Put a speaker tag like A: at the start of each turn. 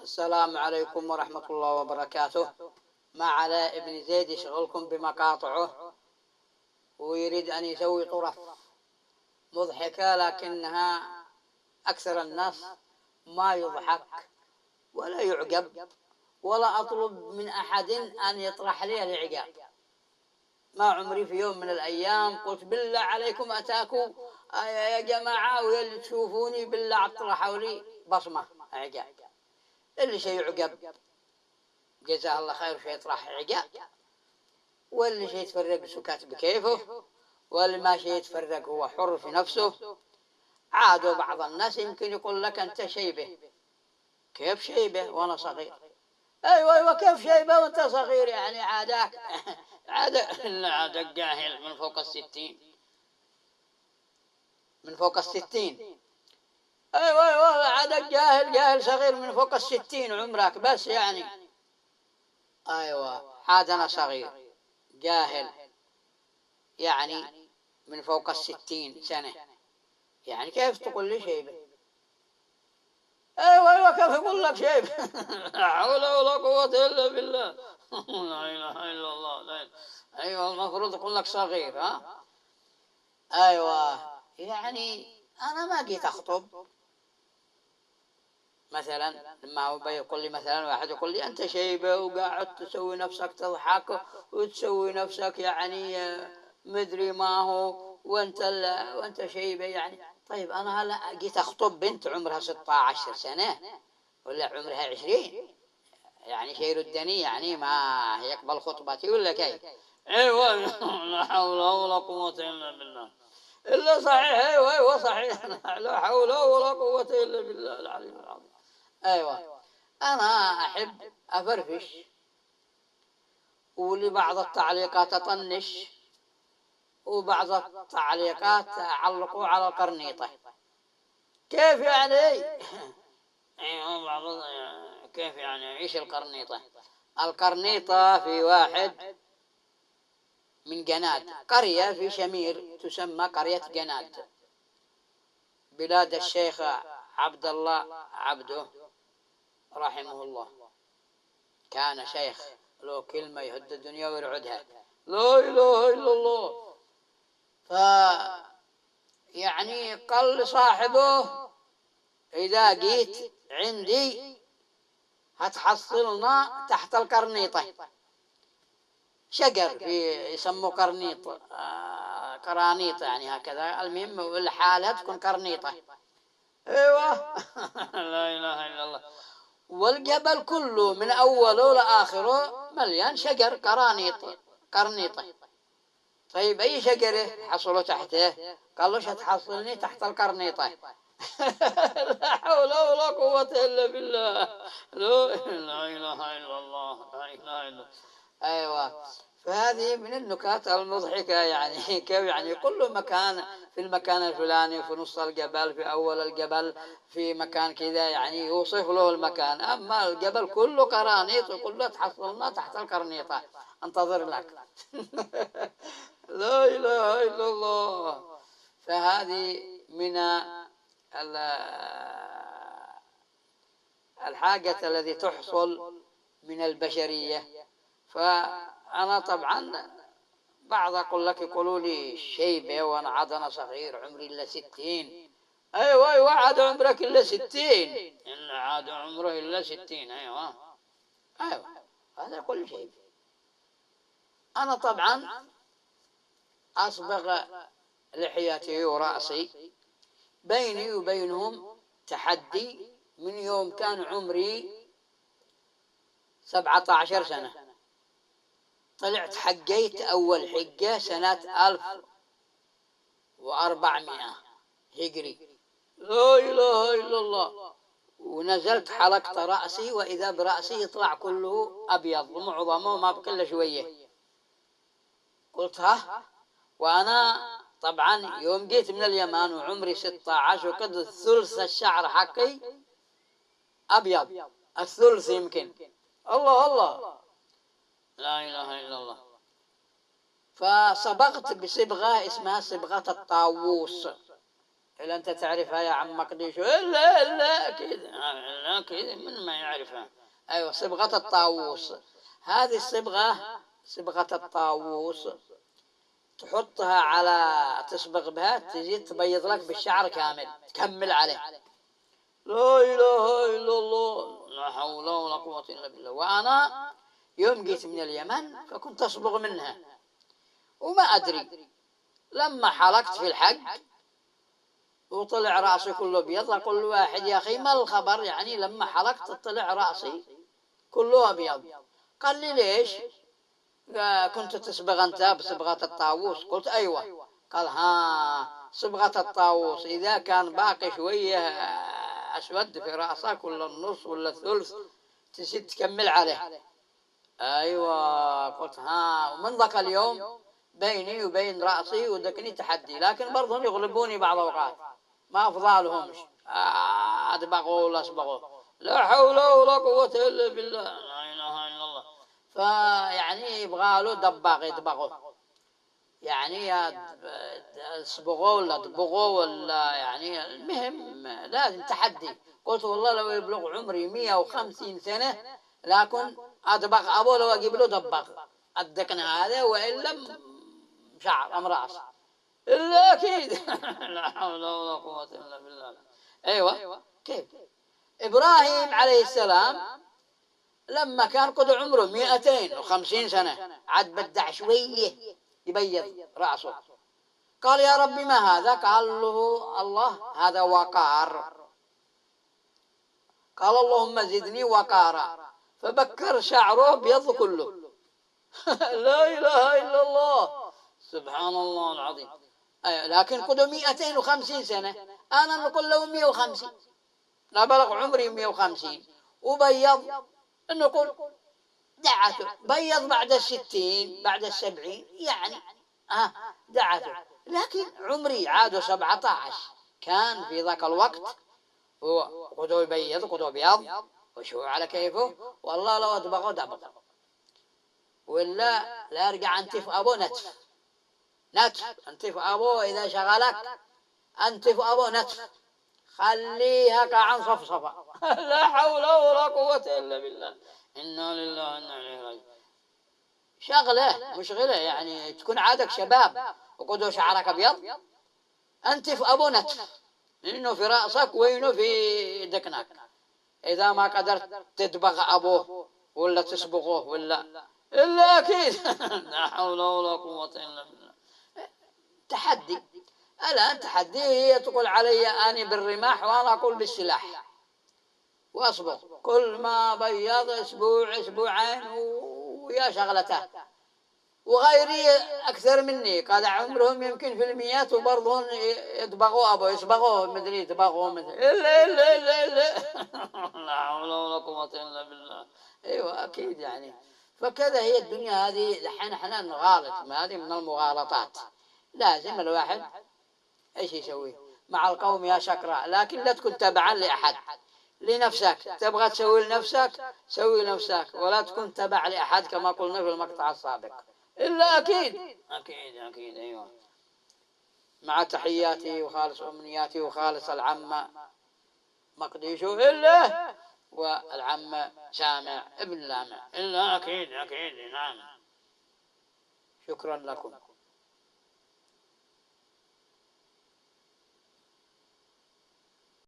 A: السلام عليكم ورحمة الله وبركاته. ما علاء ابن زيد يشغلكم بمقاطعه ويريد أن يسوي طرف مضحكة، لكنها أكثر الناس ما يضحك ولا يعجب، ولا أطلب من أحد أن يطرح لي الإعجاب. ما عمري في يوم من الأيام قلت بالله عليكم أتاكم يا جماعة ويلي تشوفوني بالله اطرحوا لي بصمة إعجاب. اللي شيء يعجب جزاه الله خير في يطرح إعجاب، واللي شيء يتفرق سكات بكيفه، واللي ما شيء يتفرق هو حر في نفسه. عادوا بعض الناس يمكن يقول لك أنت شيبة. كيف شيبة وأنا صغير؟ أيوة كيف شيبة وأنت صغير؟ يعني عادك عادك جاهل من فوق الستين، من فوق الستين. أيوة عادك جاهل صغير من فوق الستين عمرك بس يعني. أيوة عاد أنا صغير جاهل يعني من فوق 60 سنة. يعني كيف تقول لي شيبة؟ أيوة كيف يقول لك شيبة؟ لا حول ولا قوة إلا بالله. لا إله إلا الله. لا. أيوة المفروض يقول لك صغير. ها أيوة يعني أنا ما جيت أخطب مثلا. لما هو يقول لي مثلا واحد يقول لي أنت شيبة وقاعد تسوي نفسك تضحك وتسوي نفسك يعني مدري ما هو، وأنت شيبة يعني. طيب أنا هلا جيت أخطب بنت عمرها 16 سنة ولا عمرها 20؟ يعني شيء ردني يعني ما يقبل خطبتي ولا كيف؟ أيوة. لا حول ولا قوة إلا بالله. إلا صحيح. أيوة صحيح. لا حول ولا قوة إلا بالله العلي العظيم. أيوة أنا أحب أفرفش، ولبعض التعليقات أطنش، وبعض التعليقات علقوا على القرنيطة. كيف يعني؟ أيوة بعض. كيف يعني؟ إيش القرنيطة؟ القرنيطة في واحد من جناد، قرية في شمير تسمى قرية جناد، بلاد الشيخ عبد الله عبده رحمه الله. كان شيخ له كلمة يهد الدنيا ويرعدها، لا إله إلا الله. يعني قال لصاحبه إذا جيت عندي هتحصلنا تحت القرنيطة. شجر في يسموه قرنيط، قرانيط يعني هكذا. المهم الحالة تكون قرنيطة. أيوة. لا إله إلا الله. والجبل كله من أوله لآخره مليان شجر قرنيطة. طيب أي شجرة حصلوا تحته؟ قال له هتحصلني تحت القرنيطة. لا حول ولا قوة إلا بالله. لا إله إلا الله. لا إله إلا الله. أيوة. فهذه من النكات المضحكة يعني. كيف يعني كل مكان في المكان الفلاني، في نص الجبل، في أول الجبل، في مكان كذا يعني يوصف له المكان. أما الجبل كله قرانيط وكله تحصلنا تحت القرنيطة. انتظر لك. لا إله إلا الله. فهذه من الحاجة التي تحصل من البشرية. فأنا طبعا بعض أقول لك يقولوا لي شيبة وأنا عاد أنا صغير عمري إلا 60. أيوة عاد عمرك إلا 60. إلا عاد عمره إلا 60. أيوة هذا كل شيء. أنا طبعا أصبغ لحيتي ورأسي. بيني وبينهم تحدي. من يوم كان عمري 17 سنة طلعت حجيت أول حجة سنة 1400 هجري. لا إله إلا الله. ونزلت حلقت رأسي وإذا برأسي يطلع كله أبيض ومعظمه ما بكل شوية. قلت ها. وأنا طبعا يوم جيت من اليمن وعمري 16 وقد ثلث الشعر حقي أبيض، الثلث يمكن. الله. لا إله إلا الله. فصبغت بصبغة اسمها صبغة الطاووس. إلا أنت تعرفها يا عم مقديشو؟ إلا إلا أكيد، لا أكيد، من ما يعرفها. أيوة، صبغة الطاووس. هذه الصبغة، صبغة الطاووس، تحطها على، تصبغ بها، تجي تبيض لك بالشعر كامل، تكمل عليه. لا إله إلا الله، لا حول ولا قوة إلا بالله. وأنا يوم جيت من اليمن فكنت أصبغ منها وما أدري، لما حلقت في الحج وطلع رأسي كله أبيض، أقول واحد يا أخي ما الخبر يعني لما حلقت طلع رأسي كله أبيض؟ قال لي ليش؟ كنت تصبغ أنت بصبغة الطاووس؟ قلت أيوة. قال ها، صبغة الطاووس إذا كان باقي شوية أسود في رأسك ولا النص ولا الثلث تزيد تكمل عليه. أيوة. قلت ها. ومن ذاك اليوم بيني وبين رأسي ودكني تحدي، لكن برضهم يغلبوني بعض الأوقات، ما أفضلهمش أدبغوا ولا أصبغوا. لا حول ولا قوة إلا بالله، لا إله إلا الله. فيعني يبغى له دباغ يدبغه، يعني يصبغوا ولا دبغوا ولا يعني المهم لازم تحدي. قلت والله لو يبلغ عمري 150 سنة لكن أدبغ أبوه، لو أجيب له دباغ الدكن هذا، وإلا شعر أم رأس إلا أكيد. لا حول ولا قوة إلا بالله. أيوة. كيف إبراهيم عليه السلام لما كان قد عمره 250 سنة عاد بدع شوية يبيض رأسه، قال يا ربي ما هذا؟ قال له الله هذا وقار. قال اللهم زدني وقارا، فبكر شعره بيض كله. لا إله إلا الله، سبحان الله العظيم. لكن قد 250 سنة، أنا نقول له 150، لا بلغ عمري 150 وبيض، نقول دعته بيض بعد 60 بعد 70 يعني دعته. لكن عمري عاد 17، كان في ذاك الوقت هو قدو يبيض قدو بيض وشو على كيفه، والله لو أدبغه دبغ، ولا لا يرجع أنتف أبو نتف أنتف أبو إذا شغلك، أنتف أبو نتف، خليها كعن صفصفة. لا حول ولا قوة إلا بالله، إنا لله وإنا إليه راجعون. شغلة مشغلة يعني تكون عادك شباب وقدو شعرك أبيض، أنتف أبو نتف، إنه في رأسك وينه في دكنك. إذا ما قدرت تدبغ أبوه ولا تصبغوه ولا إلا أكيد. لا حول ولا قوة إلا بالله. تحدي الآن، تحدي هي تقول علي أني بالرماح وأنا أقول بالسلاح وأصبغ، كل ما بيض أسبوع أسبوعين ويا شغلته. وغيري أكثر مني قد عمرهم يمكن في المئات وبرضهم يدبغوا أبو يصبغوه مدري يدبغوا مدري إلا. لا حول ولا قوة إلا بالله. أيوة أكيد يعني. فكذا هي الدنيا هذه، الحين احنا نغالط، ما هذه من المغالطات. لازم الواحد ايش يسوي مع القوم يا شكرا، لكن لا تكون تبعا لأحد، لنفسك. تبغى تسوي لنفسك سوي لنفسك، ولا تكون تبع لأحد كما قلنا في المقطع السابق. إلا أكيد أكيد أكيد. أيوة. مع تحياتي وخالص أمنياتي وخالص العم مقديشو إلا والعم سامع ابن لامع. إلا أكيد أكيد. نعم. شكرا لكم.